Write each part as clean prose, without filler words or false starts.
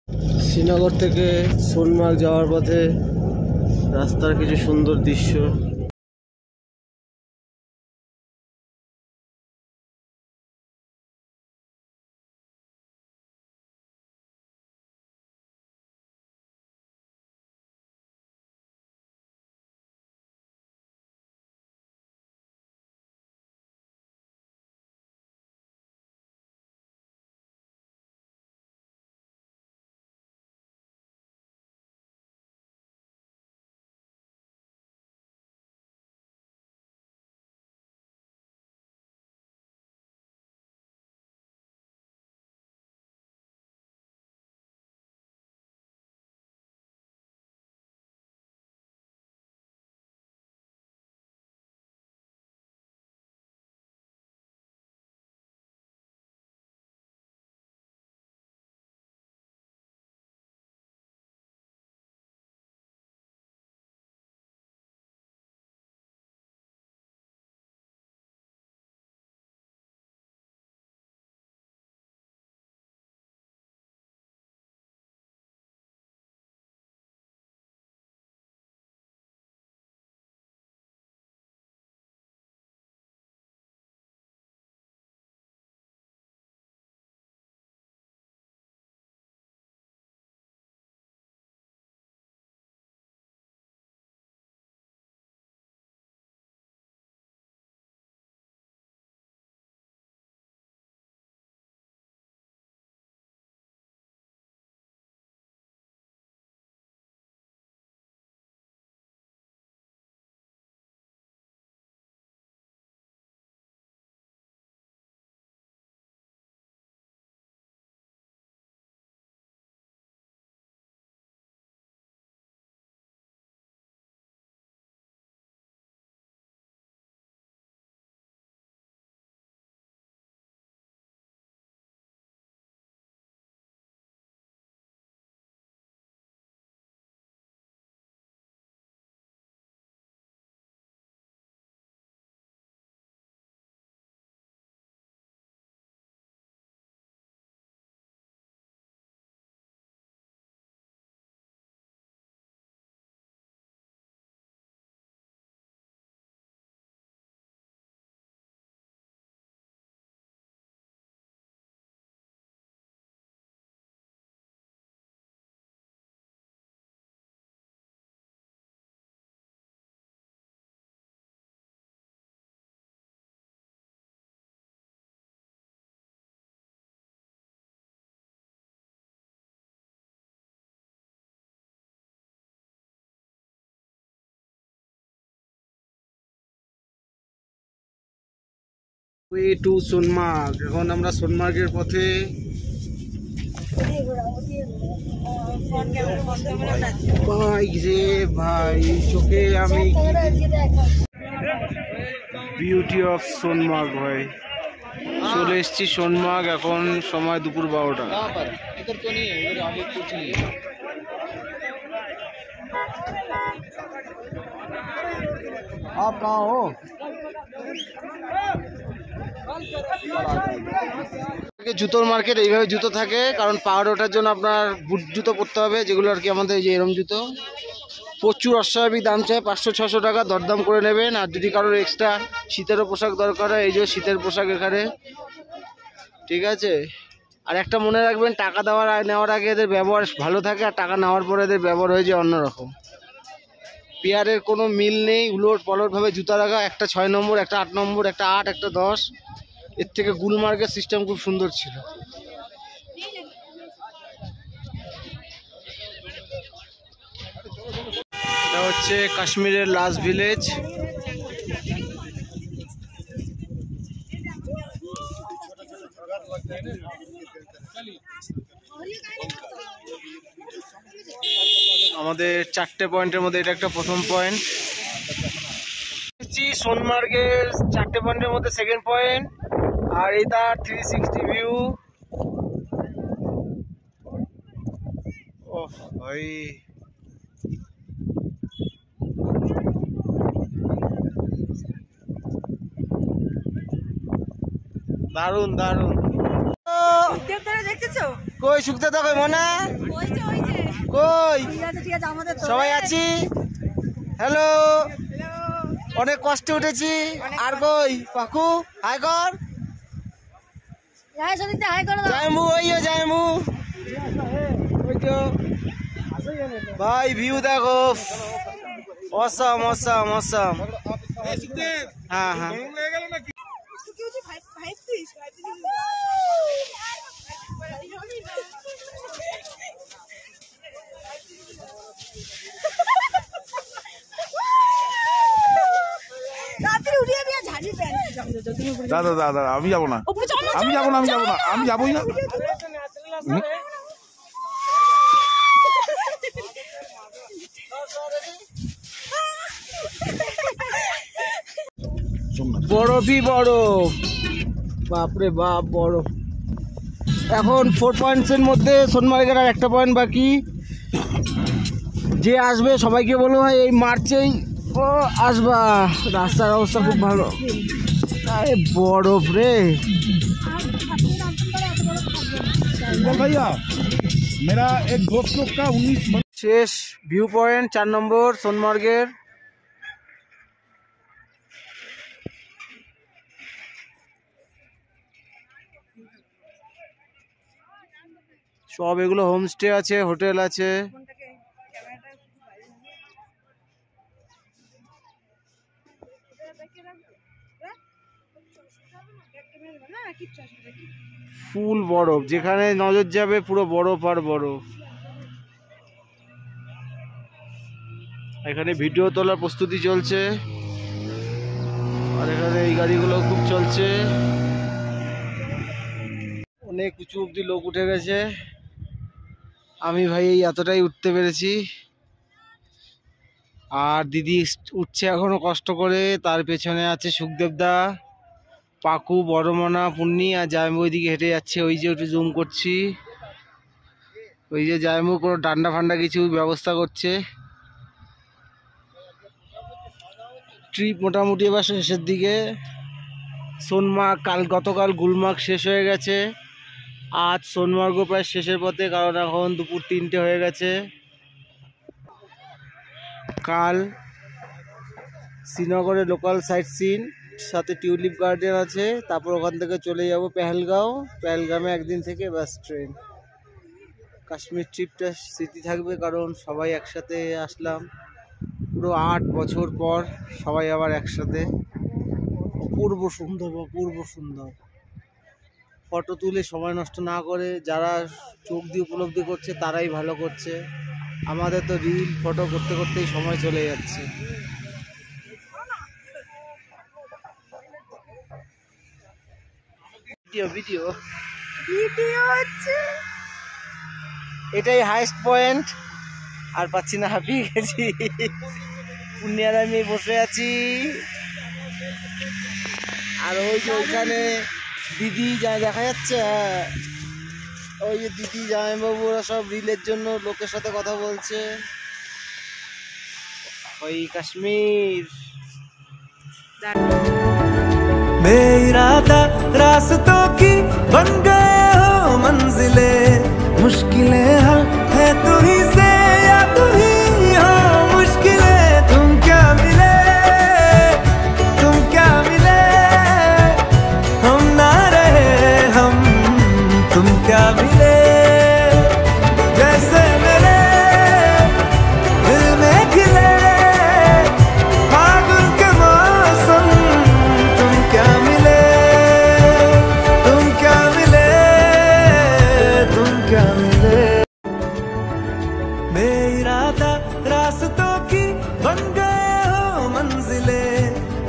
শ্রীনগর থেকে সোনমার্গ যাওয়ার পথে রাস্তার কিছু সুন্দর দৃশ্য। Way to Sonmarg. এখন আমরা সোনমার্গের পথে। ভাই রে ভাই, চোখে আমি বিউটি অফ সোনমার্গ ভাই। চলে এসছি সোনমার্গ, এখন সময় দুপুর 12টা। आप कहाँ हो? জুতোর মার্কেট এইভাবে জুতো থাকে, কারণ পাহাড়ে ওঠার জন্য আপনার বুট জুতো পরতে হবে, যেগুলো আর কি আমাদের যে এরম জুতো। প্রচুর অস্বাভাবিক দাম চায়, 500-600 টাকা, দরদাম করে নেবেন। আর যদি কারোর এক্সট্রা শীতেরও পোশাক দরকার হয়, এই যে শীতের পোশাক এখানে, ঠিক আছে। আর একটা মনে রাখবেন, টাকা নেওয়ার আগে এদের ব্যবহার ভালো থাকে, আর টাকা নেওয়ার পরে এদের ব্যবহার হয়ে যায় অন্যরকম। পেয়ারের কোনো মিল নেই, উলট পালটভাবে জুতা রাখা, একটা 6 নম্বর, একটা 8 নম্বর, একটা 8, একটা 10। এর থেকে গুলমার্গের সিস্টেম খুব সুন্দর ছিল। এটা হচ্ছে কাশ্মীরের লাস্ট ভিলেজ। আমাদের 4টে পয়েন্টের মধ্যে এটা একটা প্রথম পয়েন্ট। সোনমার্গের 4টে পয়েন্টের মধ্যে সেকেন্ড পয়েন্ট। আর এটা 360 ভিউ। ওহ ভাই, দারুন দারুন। দেখতেছো? কই শুকতে তো কই মনে কই সবাই আছি। হ্যালো, অনেক কষ্টে উঠেছি। আর কই পাকু হাই কর, জায়মু ওই জায়মু ওই তো ভাই ভিউ দেখো, অসাম অসাম অসাম। হ্যাঁ হ্যাঁ দাদা দাদা আমি যাবো না, আমি যাবো না, আমি যাবো না, আমি যাবোই না। বরফই বরফ, বাপরে বাপ বরফ। এখন 4 পয়েন্টসের মধ্যে সোনমার্গের আর একটা পয়েন্ট বাকি। যে আসবে সবাইকে বলবো ভাই এই মার্চেই ও আসবা, রাস্তার অবস্থা খুব ভালো। আরে বরফ রে ভাইয়া, মেরা এক दोस्त लोग का 19 শেষ ভিউ পয়েন্ট 4 নম্বর সোনমার্গের। সব এগুলো হোমস্টে আছে, হোটেল আছে। ফুল বরফ, যেখানে নজর যাবে পুরো বরফ আর বরফ। এখানে ভিডিও তোলার প্রস্তুতি চলছে, আর এখানে এই গাড়িগুলো খুব চলছে। অনেক উঁচু অব্দি লোক উঠে গেছে, আমি ভাই এই এতটাই উঠতে পেরেছি। আর দিদি উঠছে এখনো কষ্ট করে, তার পেছনে আছে সুখদেবদা, পাকু, বড়মনা, পুন্নি আর জায়মু ওইদিকে হেঁটে যাচ্ছে। ওই যে একটু জুম করছি, ওই যে জায়মু কোনো ডান্ডা ফান্ডা কিছু ব্যবস্থা করছে। ট্রিপ মোটামুটি এবার শেষের দিকে। সোনমার্গ গতকাল গুলমার্গ শেষ হয়ে গেছে, আজ সোনমার্গও প্রায় শেষের পথে, কারণ এখন দুপুর 3টে হয়ে গেছে। কাল শ্রীনগরে লোকাল সাইট সিন, সাথে টিউলিপ গার্ডেন আছে, তারপর ওখান থেকে চলে যাব পেহেলগাঁও। পেহেলগামে একদিন থেকে বাস ট্রেন। কাশ্মীর ট্রিপটা স্মৃতি থাকবে, কারণ সবাই একসাথে আসলাম পুরো 8 বছর পর, সবাই আবার একসাথে। অপূর্ব সুন্দর, অপূর্ব সুন্দর। ফটো তুলে সময় নষ্ট না করে যারা চোখ দিয়ে উপলব্ধি করছে তারাই ভালো করছে। আমাদের তো রিল ফটো করতে করতেই সময় চলে যাচ্ছে। ভিডিও ভিডিও ভিডিও হচ্ছে, এটাই হাইস্ট পয়েন্ট। আর পাচ্ছি না, হাঁপিয়ে গেছি। পুণ্যার আমি বসে আছি, আর ওই যে ওইখানে দিদি যা দেখা যাচ্ছে, হ্যাঁ ওই যে দিদি জামাইবাবু ওরা সব রিলের জন্য লোকের সাথে কথা বলছে। ওই কাশ্মীর बेइरादा रास्तों की बन गए हो मंजिले, मुश्किलें हल है तू ही से या तू ही हो मुश्किलें। तुम क्या मिले, तुम क्या मिले, हम ना रहे हम, तुम क्या मिले। जैसे मेरे दिल में खिले फागुन के मौसम, तुम क्या मिले, तुम क्या मिले, तुम क्या मिले। बेइरादा रास्तों की बन गए हो मंजिले,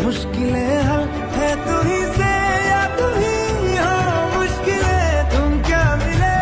मुश्किलें हल है तू ही से या तू ही हो मुश्किलें। तुम क्या मिले,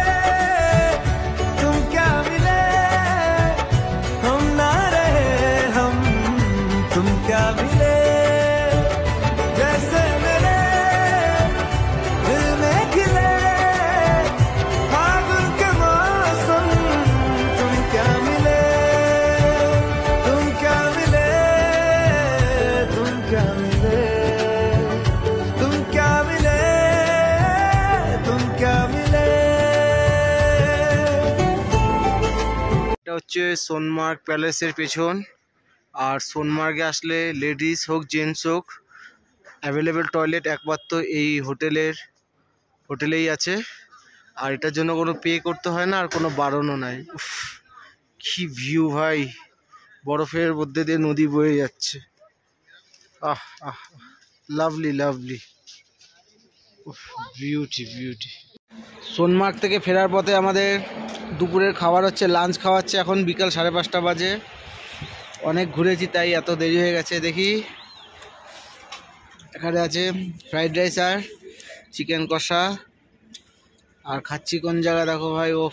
হচ্ছে সোনমার্গ প্যালেসের পেছন। আর সোনমার্গে আসলে লেডিস হোক জেন্টস হোক অ্যাভেলেবেল টয়লেট একমাত্র এই হোটেলেই আছে। আর এটার জন্য কোনো পে করতে হয় না আর কোনো বারণও নাই। উফ, কি ভিউ ভাই, বরফের মধ্যে দিয়ে নদী বয়ে যাচ্ছে। আহ আহ, লাভলি লাভলি, বিউটি। সোনমার্গ থেকে ফেরার পথে আমাদের দুপুরের খাবার হচ্ছে, লাঞ্চ খাওয়াচ্ছে। এখন বিকাল 5:30 বাজে। অনেক ঘুরেছি তাই এত দেরি হয়ে গেছে। দেখি এখানে আছে ফ্রাইড রাইস আর চিকেন কষা। আর খাচ্ছি কোন জায়গা দেখো ভাই, ও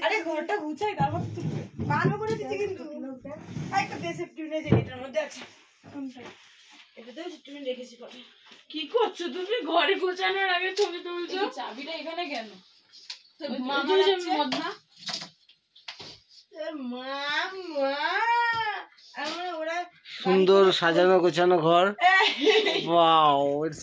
আরে ঘরটা গুছাই তারপর ভালো করে দিচ্ছি কিন্তু একটা দেশের টুনে যে এটার মধ্যে আছে এটাতেও টুনে রেখেছি কটা। কি করছো তুমি? ঘরে গোছানোর আগে ছবি তুলছো? চাবিটা এখানে কেন? সুন্দর সাজানো গোছানো ঘর। Wow, it's